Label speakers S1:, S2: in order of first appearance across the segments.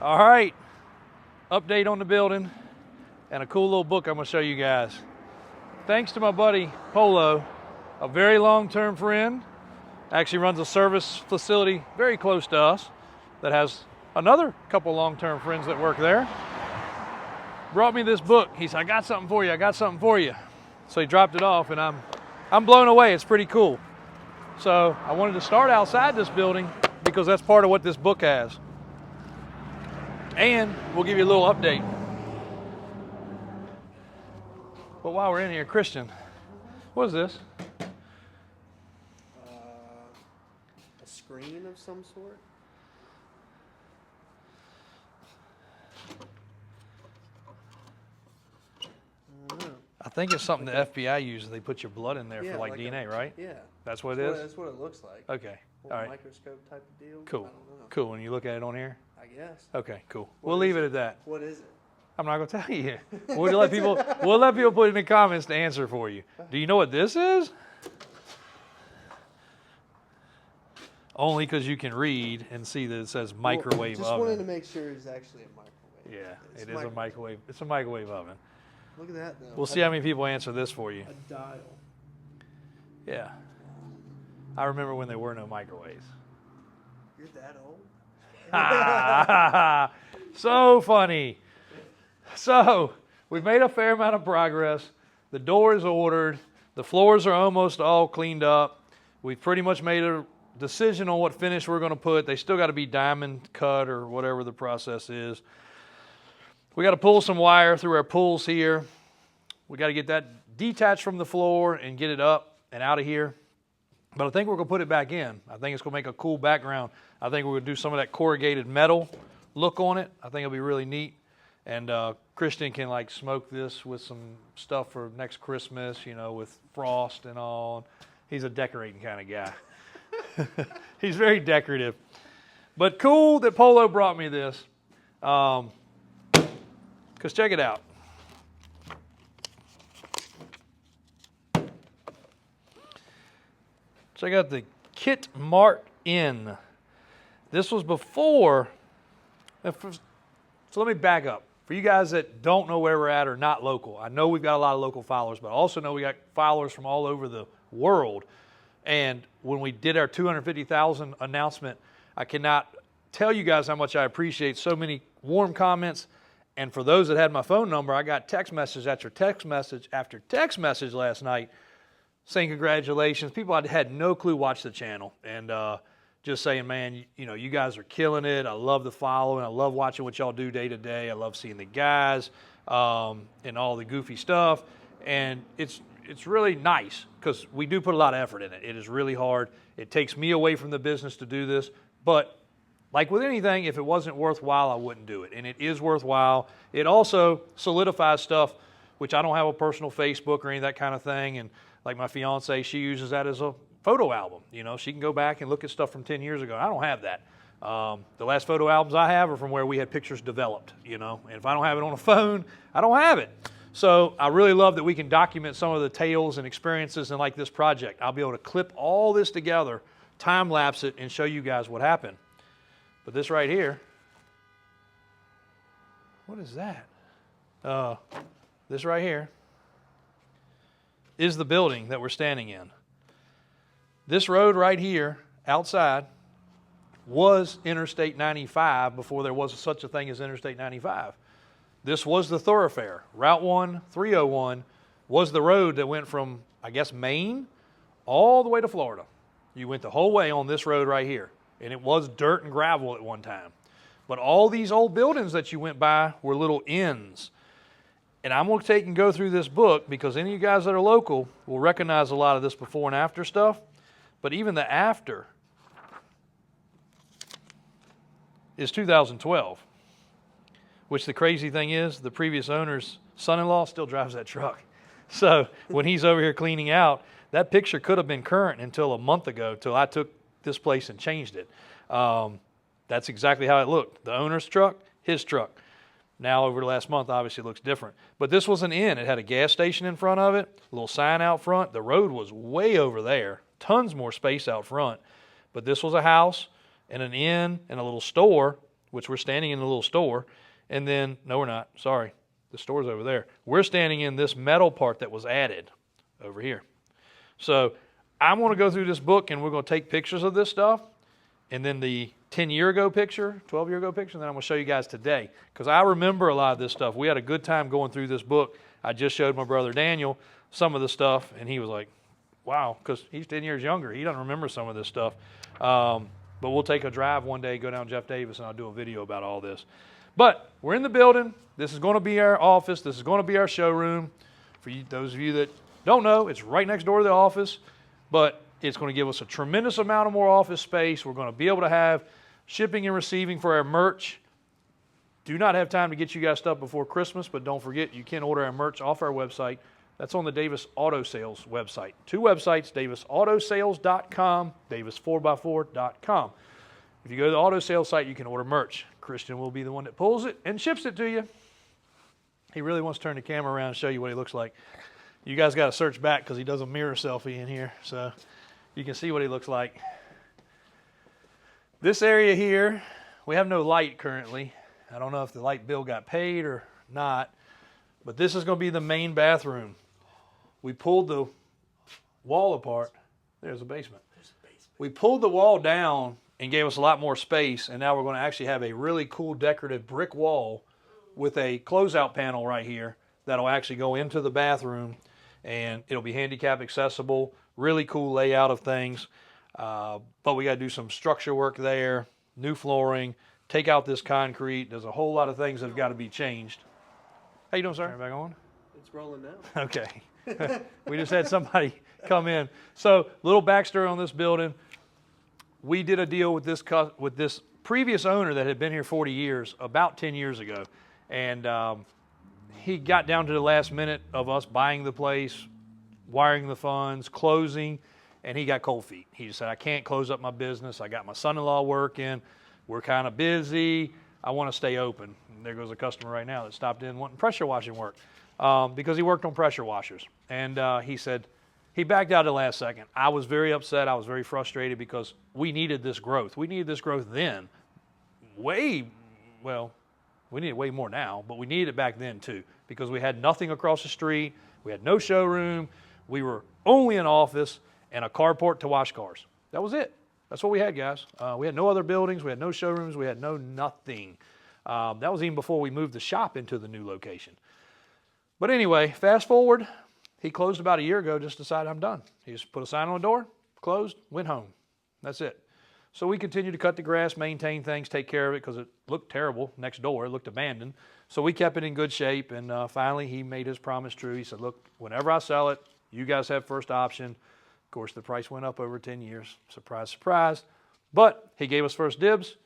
S1: All right, update on the building and a cool little book I'm going to show you guys. Thanks to my buddy Polo, a very long-term friend, actually runs a service facility very close to us that has another couple long-term friends that work there. Brought me this book. He said, I got something for you. So he dropped it off and I'm blown away. It's pretty cool. So I wanted to start outside this building because that's part of what this book has. And we'll give you a little update. But while we're in here, Christian, what is this?
S2: A screen of some sort? I don't know.
S1: I think it's something the FBI uses. They put your blood in there for like DNA, right?
S2: Yeah.
S1: That's what it is?
S2: That's what it looks like.
S1: Okay. All right.
S2: Microscope type of deal?
S1: Cool.
S2: I don't know.
S1: Cool. When you look at it on here?
S2: I guess.
S1: Okay, cool. We'll leave it at that.
S2: What is it?
S1: I'm not going to tell you. We'll let people put in the comments to answer for you. Do you know what this is? Only because you can read and see that it says microwave
S2: just
S1: oven.
S2: wanted to make sure it's actually a microwave.
S1: Yeah, it is a microwave. It's a microwave oven.
S2: Look at that, though.
S1: We'll see how many people answer this for you.
S2: A dial.
S1: Yeah. I remember when there were no microwaves.
S2: You're that old?
S1: So funny. So we've made a fair amount of progress. The door is ordered. The floors are almost all cleaned up. We've pretty much made a decision on what finish we're going to put. They still got to be diamond cut or whatever the process is. We got to pull some wire through our pulls here. We got to get that detached from the floor and get it up and out of here. But I think we're going to put it back in. I think it's going to make a cool background. I think we're going to do some of that corrugated metal look on it. I think it'll be really neat. And Christian can like smoke this with some stuff for next Christmas, you know, with frost and all. He's a decorating kind of guy. He's very decorative. But cool that Polo brought me this. Because check it out. Check out the Kit Mart Inn. This was before. So let me back up. For you guys that don't know where we're at or not local, I know we've got a lot of local followers, but I also know we got followers from all over the world. And when we did our 250,000 announcement, I cannot tell you guys how much I appreciate so many warm comments. And for those that had my phone number, I got text message after text message after text message last night saying congratulations. People I had no clue watched the channel and just saying, man, you know, you guys are killing it. I love the following. I love watching what y'all do day to day. I love seeing the guys and all the goofy stuff. And it's really nice because we do put a lot of effort in it. It is really hard. It takes me away from the business to do this. But like with anything, if it wasn't worthwhile, I wouldn't do it. And it is worthwhile. It also solidifies stuff, which I don't have a personal Facebook or any of that kind of thing. And like my fiance, she uses that as a photo album. You know, she can go back and look at stuff from 10 years ago. I don't have that. The last photo albums I have are from where we had pictures developed, you know. And if I don't have it on a phone, I don't have it. So I really love that we can document some of the tales and experiences in like this project. I'll be able to clip all this together, time lapse it, and show you guys what happened. But this right here, what is that? This right here is the building that we're standing in. This road right here outside was Interstate 95 before there was such a thing as Interstate 95. This was the thoroughfare. Route 1, 301 was the road that went from, I guess, Maine all the way to Florida. You went the whole way on this road right here. And it was dirt and gravel at one time. But all these old buildings that you went by were little inns. And I'm going to take and go through this book because any of you guys that are local will recognize a lot of this before and after stuff. But even the after is 2012. Which the crazy thing is, the previous owner's son-in-law still drives that truck. So when he's over here cleaning out, that picture could have been current until a month ago, till I took this place and changed it. That's exactly how it looked. The owner's truck, his truck. Now over the last month, obviously it looks different. But this was an inn. It had a gas station in front of it, a little sign out front. The road was way over there. Tons more space out front. But this was a house and an inn and a little store which we're standing in the little store. And then, no, we're not. Sorry. The store's over there. We're standing in this metal part that was added over here. So I want to go through this book, and we're going to take pictures of this stuff. And then the 10-year ago picture, 12-year ago picture, and then I'm going to show you guys today. Because I remember a lot of this stuff. We had a good time going through this book. I just showed my brother Daniel some of the stuff, and he was like, wow, because he's 10 years younger. He doesn't remember some of this stuff. But we'll take a drive one day, go down Jeff Davis, and I'll do a video about all this. But we're in the building. This is going to be our office. This is going to be our showroom. For you, those of you that don't know, it's right next door to the office. But it's going to give us a tremendous amount of more office space. We're going to be able to have shipping and receiving for our merch. Do not have time to get you guys stuff before Christmas, but don't forget you can order our merch off our website. That's on the Davis Auto Sales website. 2 websites, davisautosales.com, davis4x4.com. If you go to the auto sales site, you can order merch. Christian will be the one that pulls it and ships it to you. He really wants to turn the camera around and show you what he looks like. You guys got to search back because he does a mirror selfie in here, so you can see what he looks like. This area here, we have no light currently. I don't know if the light bill got paid or not, but this is going to be the main bathroom. We pulled the wall apart. There's a basement. We pulled the wall down and gave us a lot more space, and now we're going to actually have a really cool decorative brick wall with a closeout panel right here that'll actually go into the bathroom, and it'll be handicap accessible. Really cool layout of things, but we got to do some structure work there, new flooring, take out this concrete. There's a whole lot of things that have got to be changed. How you doing, sir? Back on?
S2: It's rolling now.
S1: Okay. We just had somebody come in. So, little backstory on this building. We did a deal with this previous owner that had been here 40 years, about 10 years ago. And he got down to the last minute of us buying the place, wiring the funds, closing, and he got cold feet. He just said, I can't close up my business. I got my son-in-law working. We're kind of busy. I want to stay open. And there goes a customer right now that stopped in wanting pressure washing work because he worked on pressure washers. And he said, he backed out at the last second. I was very upset. I was very frustrated because we needed this growth. We needed this growth then. We need it way more now, but we needed it back then too because we had nothing across the street. We had no showroom. We were only an office and a carport to wash cars. That was it. That's what we had, guys. We had no other buildings. We had no showrooms. We had no nothing. That was even before we moved the shop into the new location. But anyway, fast forward. He closed about a year ago, just decided I'm done. He just put a sign on the door, closed, went home. That's it. So we continued to cut the grass, maintain things, take care of it because it looked terrible next door. It looked abandoned. So we kept it in good shape, and finally he made his promise true. He said, look, whenever I sell it, you guys have first option. Of course, the price went up over 10 years. Surprise, surprise. But he gave us first dibs.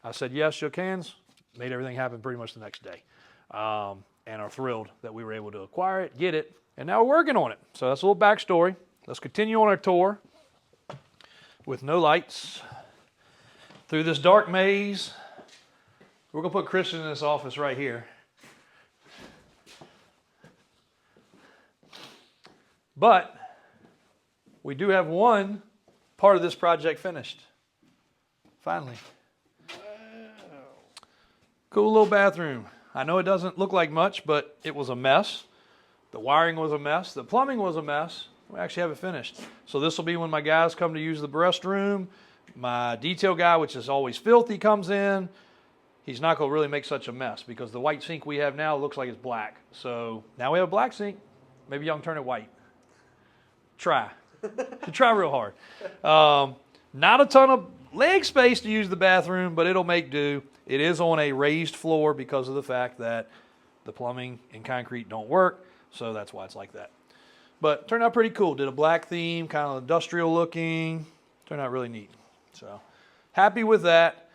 S1: I said yes, shook hands, made everything happen pretty much the next day. And are thrilled that we were able to acquire it, get it, and now we're working on it. So that's a little backstory. Let's continue on our tour with no lights through this dark maze. We're going to put Christian in this office right here. But we do have one part of this project finished. Finally. Wow. Cool little bathroom. I know it doesn't look like much, but it was a mess. The wiring was a mess. The plumbing was a mess. We actually have it finished. So this will be when my guys come to use the restroom. My detail guy, which is always filthy, comes in. He's not going to really make such a mess because the white sink we have now looks like it's black. So now we have a black sink. Maybe y'all can turn it white. Try. Try real hard. Not a ton of leg space to use the bathroom, but it'll make do. It is on a raised floor because of the fact that the plumbing and concrete don't work. So that's why it's like that. But turned out pretty cool. Did a black theme, kind of industrial looking. Turned out really neat. So happy with that.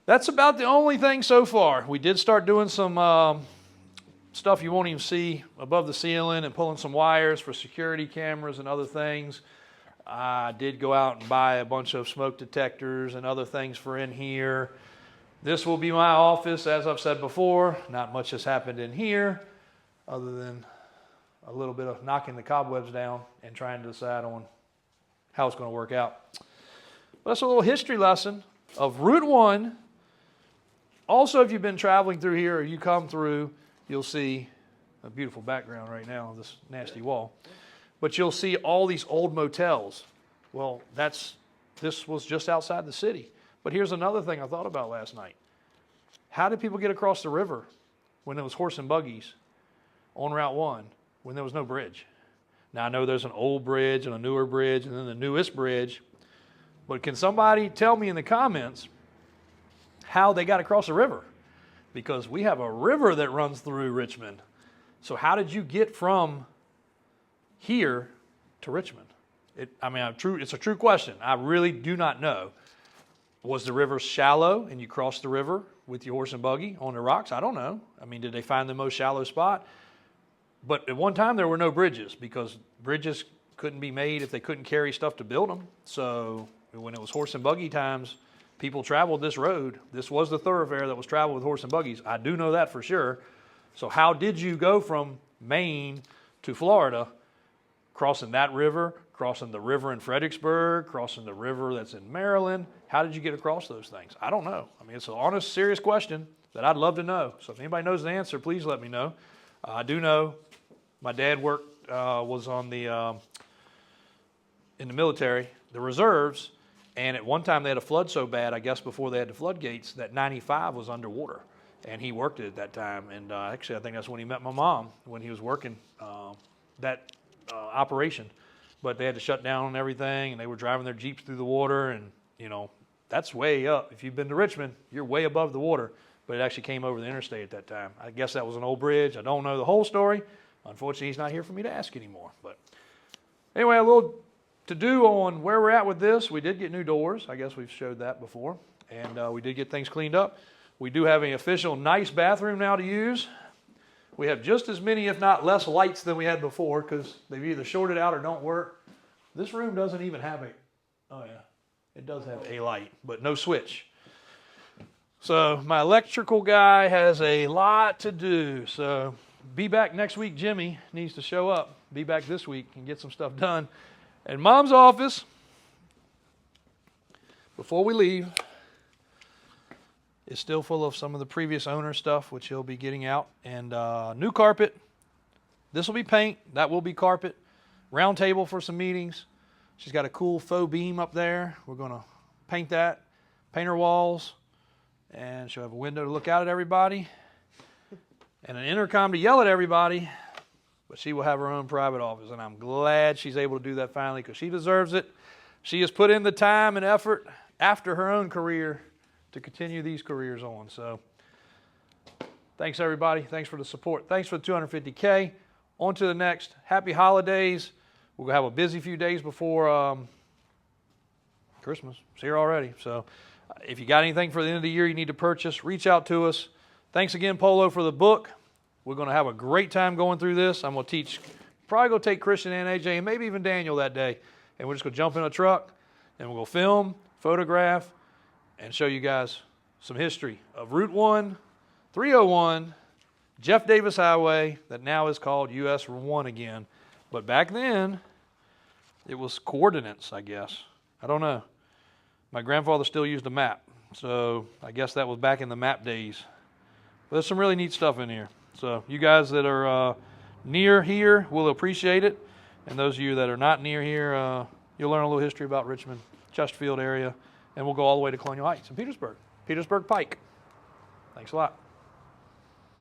S1: That's about the only thing so far. We did start doing some stuff you won't even see above the ceiling and pulling some wires for security cameras and other things. I did go out and buy a bunch of smoke detectors and other things for in here. This will be my office, as I've said before. Not much has happened in here other than a little bit of knocking the cobwebs down and trying to decide on how it's going to work out. But that's a little history lesson of Route 1 Also, if you've been traveling through here or you come through, you'll see a beautiful background right now of this nasty wall. But you'll see all these old motels. Well, this was just outside the city. But here's another thing I thought about last night. How did people get across the river when there was horse and buggies on Route 1 when there was no bridge? Now, I know there's an old bridge and a newer bridge and then the newest bridge. But can somebody tell me in the comments how they got across the river? Because we have a river that runs through Richmond. So how did you get from here to Richmond? It's a true question. I really do not know. Was the river shallow and you crossed the river with your horse and buggy on the rocks? I don't know. I mean, did they find the most shallow spot? But at one time there were no bridges because bridges couldn't be made if they couldn't carry stuff to build them. So when it was horse and buggy times, people traveled this road. This was the thoroughfare that was traveled with horse and buggies. I do know that for sure. So how did you go from Maine to Florida, crossing that river, crossing the river in Fredericksburg, crossing the river that's in Maryland? How did you get across those things? I don't know. I mean, it's an honest, serious question that I'd love to know. So if anybody knows the answer, please let me know. I do know my dad was on in the military, the reserves, and at one time they had a flood so bad, I guess before they had the floodgates, that 95 was underwater. And he worked it at that time. And actually, I think that's when he met my mom, when he was working that operation. But they had to shut down everything, and they were driving their Jeeps through the water. And, you know, that's way up. If you've been to Richmond, you're way above the water. But it actually came over the interstate at that time. I guess that was an old bridge. I don't know the whole story. Unfortunately, he's not here for me to ask anymore. But anyway, a little to-do on where we're at with this. We did get new doors. I guess we've showed that before. And we did get things cleaned up. We do have an official nice bathroom now to use. We have just as many, if not less, lights than we had before because they've either shorted out or don't work. This room doesn't even have it does have a light, but no switch. So my electrical guy has a lot to do. So be back next week. Jimmy needs to show up. Be back this week and get some stuff done. And Mom's office, before we leave, is still full of some of the previous owner stuff, which he'll be getting out. And new carpet. This will be paint. That will be carpet. Round table for some meetings. She's got a cool faux beam up there. We're going to paint that. Paint her walls. And she'll have a window to look out at everybody. And an intercom to yell at everybody. But she will have her own private office. And I'm glad she's able to do that finally because she deserves it. She has put in the time and effort after her own career to continue these careers on. So thanks, everybody. Thanks for the support. Thanks for the 250K. On to the next. Happy holidays. We're going to have a busy few days before Christmas. It's here already. So if you got anything for the end of the year you need to purchase, reach out to us. Thanks again, Polo, for the book. We're going to have a great time going through this. I'm going to teach, probably going to take Christian and AJ and maybe even Daniel that day. And we're just going to jump in a truck and we'll go film, photograph, and show you guys some history of Route 1, 301, Jeff Davis Highway, that now is called US 1 again. But back then, it was coordinates, I guess. I don't know. My grandfather still used a map, so I guess that was back in the map days. But there's some really neat stuff in here. So you guys that are near here will appreciate it. And those of you that are not near here, you'll learn a little history about Richmond, Chesterfield area. And we'll go all the way to Colonial Heights in Petersburg, Petersburg Pike. Thanks a lot.